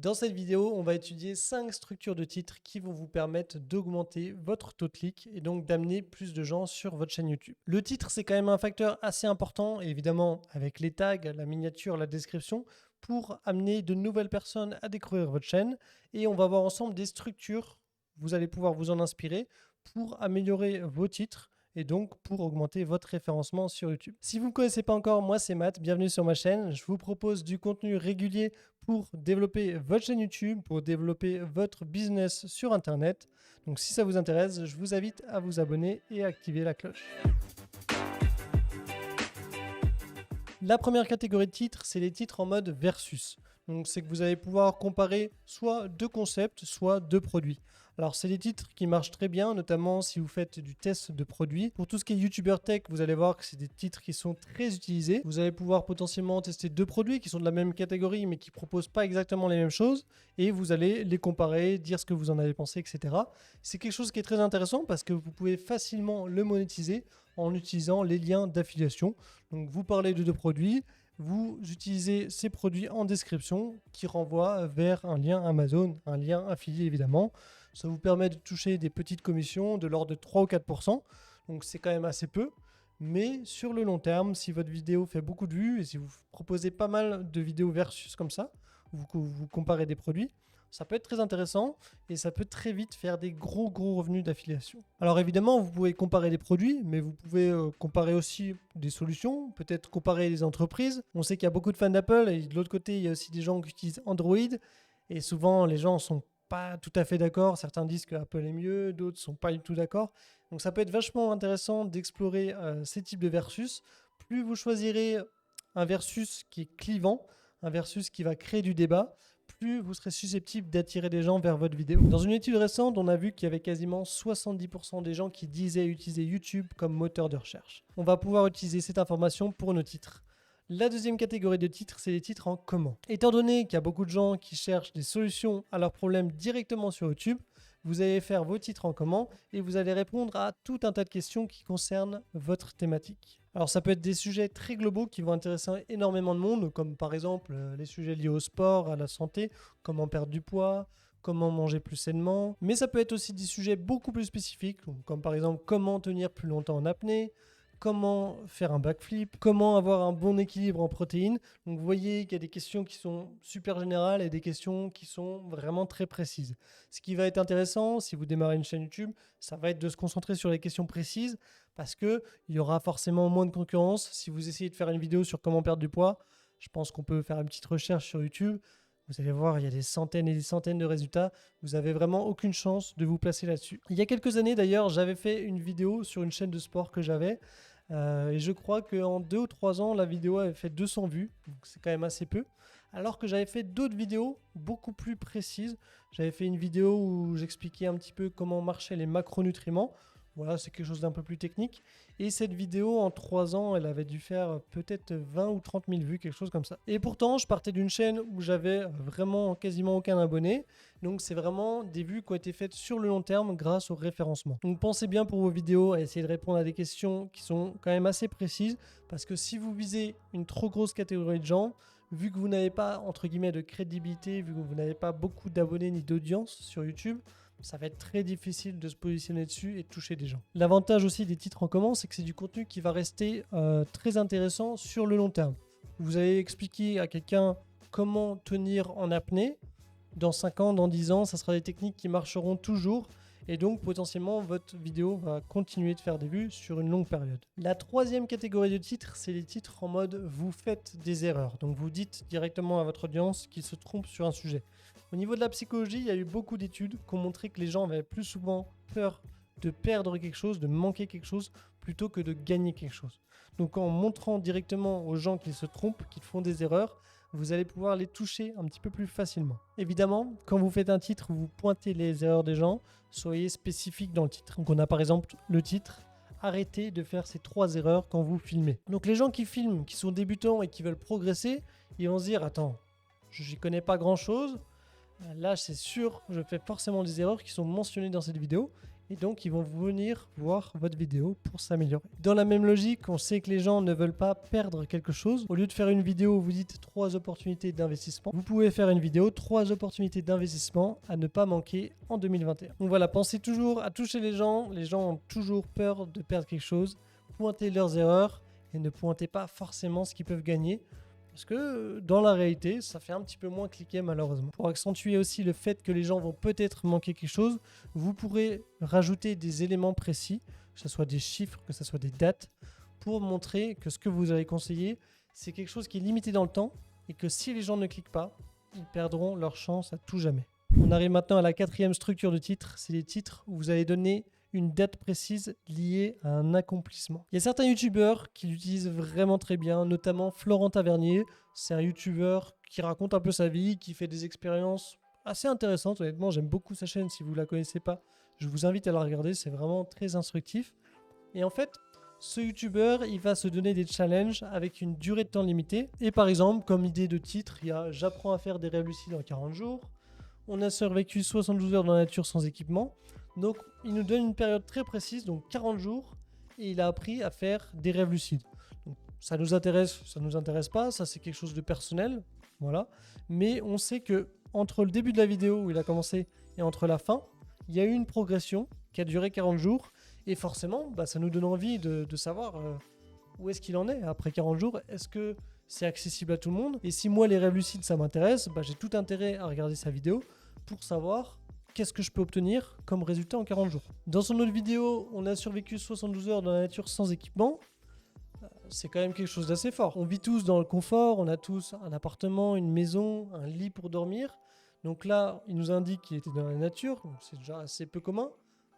Dans cette vidéo, on va étudier 5 structures de titres qui vont vous permettre d'augmenter votre taux de clic et donc d'amener plus de gens sur votre chaîne YouTube. Le titre, c'est quand même un facteur assez important, et évidemment avec les tags, la miniature, la description, pour amener de nouvelles personnes à découvrir votre chaîne. Et on va voir ensemble des structures, vous allez pouvoir vous en inspirer pour améliorer vos titres et donc pour augmenter votre référencement sur YouTube. Si vous ne me connaissez pas encore, moi c'est Matt, bienvenue sur ma chaîne. Je vous propose du contenu régulier pour développer votre chaîne YouTube, pour développer votre business sur Internet. Donc si ça vous intéresse, je vous invite à vous abonner et à activer la cloche. La première catégorie de titres, c'est les titres en mode versus. Donc c'est que vous allez pouvoir comparer soit deux concepts, soit deux produits. Alors c'est des titres qui marchent très bien, notamment si vous faites du test de produits. Pour tout ce qui est YouTuber Tech, vous allez voir que c'est des titres qui sont très utilisés. Vous allez pouvoir potentiellement tester deux produits qui sont de la même catégorie mais qui ne proposent pas exactement les mêmes choses. Et vous allez les comparer, dire ce que vous en avez pensé, etc. C'est quelque chose qui est très intéressant parce que vous pouvez facilement le monétiser en utilisant les liens d'affiliation. Donc vous parlez de deux produits, vous utilisez ces produits en description qui renvoient vers un lien Amazon, un lien affilié évidemment. Ça vous permet de toucher des petites commissions de l'ordre de 3 ou 4%, donc c'est quand même assez peu. Mais sur le long terme, si votre vidéo fait beaucoup de vues et si vous proposez pas mal de vidéos versus comme ça, vous comparez des produits, ça peut être très intéressant et ça peut très vite faire des gros revenus d'affiliation. Alors évidemment, vous pouvez comparer des produits, mais vous pouvez comparer aussi des solutions, peut-être comparer des entreprises. On sait qu'il y a beaucoup de fans d'Apple et de l'autre côté, il y a aussi des gens qui utilisent Android et souvent les gens sont pas tout à fait d'accord. Certains disent que Apple est mieux, d'autres sont pas du tout d'accord. Donc ça peut être vachement intéressant d'explorer ces types de versus. Plus vous choisirez un versus qui est clivant, un versus qui va créer du débat, plus vous serez susceptible d'attirer des gens vers votre vidéo. Dans une étude récente, on a vu qu'il y avait quasiment 70% des gens qui disaient utiliser YouTube comme moteur de recherche. On va pouvoir utiliser cette information pour nos titres. La deuxième catégorie de titres, c'est les titres en comment. Étant donné qu'il y a beaucoup de gens qui cherchent des solutions à leurs problèmes directement sur YouTube, vous allez faire vos titres en comment et vous allez répondre à tout un tas de questions qui concernent votre thématique. Alors ça peut être des sujets très globaux qui vont intéresser énormément de monde, comme par exemple les sujets liés au sport, à la santé, comment perdre du poids, comment manger plus sainement. Mais ça peut être aussi des sujets beaucoup plus spécifiques, comme par exemple comment tenir plus longtemps en apnée, comment faire un backflip, comment avoir un bon équilibre en protéines. Donc vous voyez qu'il y a des questions qui sont super générales et des questions qui sont vraiment très précises. Ce qui va être intéressant si vous démarrez une chaîne YouTube, ça va être de se concentrer sur les questions précises parce qu'il y aura forcément moins de concurrence. Si vous essayez de faire une vidéo sur comment perdre du poids, je pense qu'on peut faire une petite recherche sur YouTube. Vous allez voir, il y a des centaines et des centaines de résultats. Vous n'avez vraiment aucune chance de vous placer là-dessus. Il y a quelques années d'ailleurs, j'avais fait une vidéo sur une chaîne de sport que j'avais. Et je crois qu'en 2 ou 3 ans, la vidéo avait fait 200 vues. Donc c'est quand même assez peu. Alors que j'avais fait d'autres vidéos beaucoup plus précises. J'avais fait une vidéo où j'expliquais un petit peu comment marchaient les macronutriments. Voilà, c'est quelque chose d'un peu plus technique. Et cette vidéo, en 3 ans, elle avait dû faire peut-être 20 ou 30 000 vues, quelque chose comme ça. Et pourtant, je partais d'une chaîne où j'avais vraiment quasiment aucun abonné. Donc, c'est vraiment des vues qui ont été faites sur le long terme grâce au référencement. Donc, pensez bien pour vos vidéos à essayer de répondre à des questions qui sont quand même assez précises. Parce que si vous visez une trop grosse catégorie de gens, vu que vous n'avez pas, entre guillemets, de crédibilité, vu que vous n'avez pas beaucoup d'abonnés ni d'audience sur YouTube, ça va être très difficile de se positionner dessus et de toucher des gens. L'avantage aussi des titres en comment, c'est que c'est du contenu qui va rester très intéressant sur le long terme. Vous allez expliquer à quelqu'un comment tenir en apnée. Dans 5 ans, dans 10 ans, ça sera des techniques qui marcheront toujours. Et donc, potentiellement, votre vidéo va continuer de faire des vues sur une longue période. La troisième catégorie de titres, c'est les titres en mode « vous faites des erreurs ». Donc, vous dites directement à votre audience qu'ils se trompent sur un sujet. Au niveau de la psychologie, il y a eu beaucoup d'études qui ont montré que les gens avaient plus souvent peur de perdre quelque chose, de manquer quelque chose, plutôt que de gagner quelque chose. Donc, en montrant directement aux gens qu'ils se trompent, qu'ils font des erreurs, vous allez pouvoir les toucher un petit peu plus facilement. Évidemment, quand vous faites un titre, vous pointez les erreurs des gens, soyez spécifique dans le titre. Donc on a par exemple le titre « Arrêtez de faire ces 3 erreurs quand vous filmez ». Donc les gens qui filment, qui sont débutants et qui veulent progresser, ils vont se dire « Attends, j'y connais pas grand chose, là c'est sûr, je fais forcément des erreurs qui sont mentionnées dans cette vidéo ». et donc ils vont venir voir votre vidéo pour s'améliorer. Dans la même logique, on sait que les gens ne veulent pas perdre quelque chose. Au lieu de faire une vidéo où vous dites 3 opportunités d'investissement, vous pouvez faire une vidéo 3 opportunités d'investissement à ne pas manquer en 2021. Donc voilà, pensez toujours à toucher les gens ont toujours peur de perdre quelque chose, pointez leurs erreurs et ne pointez pas forcément ce qu'ils peuvent gagner. Parce que dans la réalité, ça fait un petit peu moins cliquer malheureusement. Pour accentuer aussi le fait que les gens vont peut-être manquer quelque chose, vous pourrez rajouter des éléments précis, que ce soit des chiffres, que ce soit des dates, pour montrer que ce que vous avez conseillé, c'est quelque chose qui est limité dans le temps et que si les gens ne cliquent pas, ils perdront leur chance à tout jamais. On arrive maintenant à la 4e structure de titre, c'est les titres où vous allez donner une date précise liée à un accomplissement. Il y a certains youtubeurs qui l'utilisent vraiment très bien, notamment Florent Tavernier. C'est un youtubeur qui raconte un peu sa vie, qui fait des expériences assez intéressantes. Honnêtement, j'aime beaucoup sa chaîne. Si vous ne la connaissez pas, je vous invite à la regarder. C'est vraiment très instructif. Et en fait, ce youtubeur, il va se donner des challenges avec une durée de temps limitée. Et par exemple, comme idée de titre, il y a « J'apprends à faire des rêves lucides en 40 jours ». On a survécu 72 heures dans la nature sans équipement. Donc, il nous donne une période très précise, donc 40 jours, et il a appris à faire des rêves lucides. Donc, ça nous intéresse pas, ça c'est quelque chose de personnel, voilà. Mais on sait que entre le début de la vidéo où il a commencé et entre la fin, il y a eu une progression qui a duré 40 jours, et forcément, ça nous donne envie de savoir où est-ce qu'il en est après 40 jours. Est-ce que c'est accessible à tout le monde? Et si moi les rêves lucides ça m'intéresse, j'ai tout intérêt à regarder sa vidéo pour savoir qu'est-ce que je peux obtenir comme résultat en 40 jours. Dans son autre vidéo, on a survécu 72 heures dans la nature sans équipement. C'est quand même quelque chose d'assez fort. On vit tous dans le confort, on a tous un appartement, une maison, un lit pour dormir. Donc là, il nous indique qu'il était dans la nature, donc c'est déjà assez peu commun.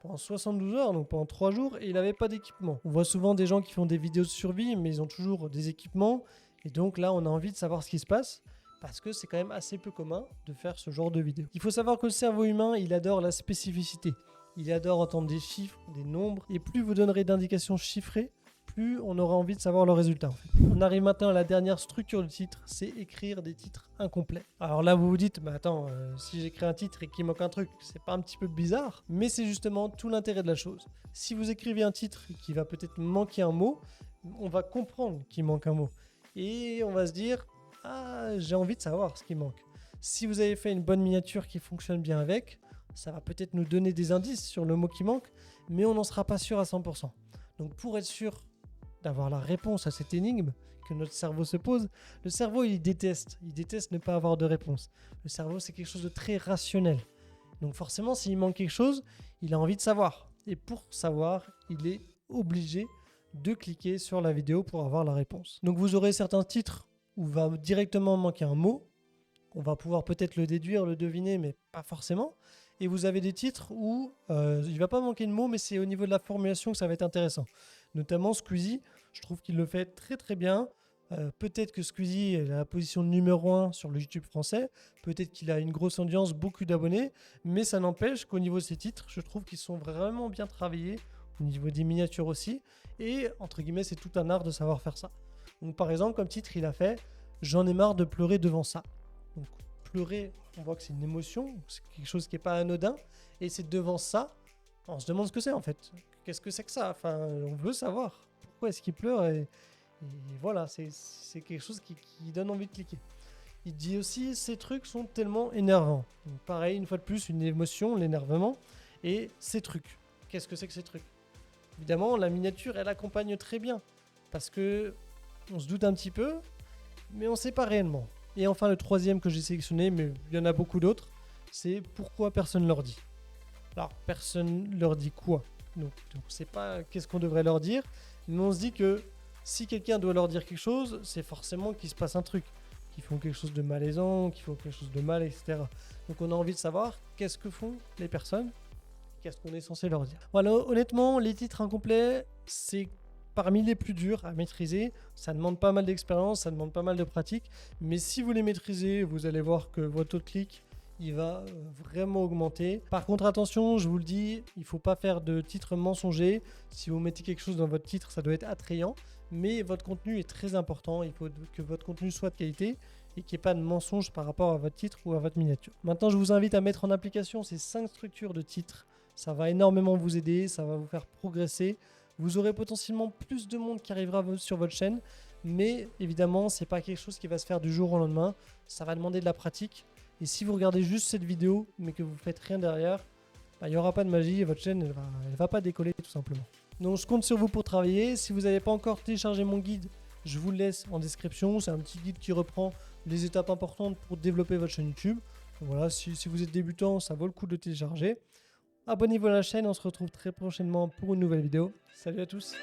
Pendant 72 heures, donc pendant 3 jours, et il n'avait pas d'équipement. On voit souvent des gens qui font des vidéos de survie, mais ils ont toujours des équipements. Et donc là, on a envie de savoir ce qui se passe, parce que c'est quand même assez peu commun de faire ce genre de vidéo. Il faut savoir que le cerveau humain, il adore la spécificité. Il adore entendre des chiffres, des nombres, et plus vous donnerez d'indications chiffrées, plus on aura envie de savoir le résultat. En fait. On arrive maintenant à la dernière structure du titre, c'est écrire des titres incomplets. Alors là, vous vous dites, attends, si j'écris un titre et qu'il manque un truc, c'est pas un petit peu bizarre? Mais c'est justement tout l'intérêt de la chose. Si vous écrivez un titre qui va peut-être manquer un mot, on va comprendre qu'il manque un mot. Et on va se dire, j'ai envie de savoir ce qui manque. Si vous avez fait une bonne miniature qui fonctionne bien avec, ça va peut-être nous donner des indices sur le mot qui manque, mais on n'en sera pas sûr à 100%. Donc pour être sûr d'avoir la réponse à cette énigme que notre cerveau se pose, le cerveau il déteste ne pas avoir de réponse. Le cerveau c'est quelque chose de très rationnel. Donc forcément s'il manque quelque chose, il a envie de savoir. Et pour savoir, il est obligé de cliquer sur la vidéo pour avoir la réponse. Donc vous aurez certains titres où va directement manquer un mot. On va pouvoir peut-être le déduire, le deviner, mais pas forcément. Et vous avez des titres où il ne va pas manquer de mots, mais c'est au niveau de la formulation que ça va être intéressant. Notamment Squeezie, je trouve qu'il le fait très très bien. Peut-être que Squeezie est à la position numéro 1 sur le YouTube français. Peut-être qu'il a une grosse audience, beaucoup d'abonnés. Mais ça n'empêche qu'au niveau de ses titres, je trouve qu'ils sont vraiment bien travaillés. Au niveau des miniatures aussi. Et entre guillemets, c'est tout un art de savoir faire ça. Donc par exemple, comme titre, il a fait « J'en ai marre de pleurer devant ça ». Donc pleurer, on voit que c'est une émotion, c'est quelque chose qui n'est pas anodin. Et c'est devant ça, on se demande ce que c'est en fait. Qu'est-ce que c'est que ça? Enfin, on veut savoir pourquoi est-ce qu'il pleure. Et voilà, c'est quelque chose qui donne envie de cliquer. Il dit aussi « Ces trucs sont tellement énervants ». Donc pareil, une fois de plus, une émotion, l'énervement. Et ces trucs, qu'est-ce que c'est que ces trucs? Évidemment, la miniature, elle accompagne très bien. Parce que on se doute un petit peu, mais on ne sait pas réellement. Et enfin, le troisième que j'ai sélectionné, mais il y en a beaucoup d'autres, c'est pourquoi personne leur dit. Alors, personne leur dit quoi? Donc on ne sait pas qu'est-ce qu'on devrait leur dire, mais on se dit que si quelqu'un doit leur dire quelque chose, c'est forcément qu'il se passe un truc, qu'ils font quelque chose de malaisant, qu'ils font quelque chose de mal, etc. Donc on a envie de savoir qu'est-ce que font les personnes, qu'est-ce qu'on est censé leur dire. Voilà, honnêtement, les titres incomplets, c'est parmi les plus durs à maîtriser. Ça demande pas mal d'expérience, ça demande pas mal de pratique, mais si vous les maîtrisez, vous allez voir que votre taux de clic, il va vraiment augmenter. Par contre, attention, je vous le dis, il ne faut pas faire de titres mensongers. Si vous mettez quelque chose dans votre titre, ça doit être attrayant, mais votre contenu est très important. Il faut que votre contenu soit de qualité et qu'il n'y ait pas de mensonge par rapport à votre titre ou à votre miniature. Maintenant, je vous invite à mettre en application ces 5 structures de titres Ça va énormément vous aider, ça va vous faire progresser. Vous aurez potentiellement plus de monde qui arrivera sur votre chaîne, mais évidemment, c'est pas quelque chose qui va se faire du jour au lendemain. Ça va demander de la pratique. Et si vous regardez juste cette vidéo, mais que vous faites rien derrière, il n'y aura pas de magie et votre chaîne, elle va pas décoller tout simplement. Donc je compte sur vous pour travailler. Si vous n'avez pas encore téléchargé mon guide, je vous le laisse en description. C'est un petit guide qui reprend les étapes importantes pour développer votre chaîne YouTube. Donc voilà, si vous êtes débutant, ça vaut le coup de le télécharger. Abonnez-vous à la chaîne, on se retrouve très prochainement pour une nouvelle vidéo. Salut à tous!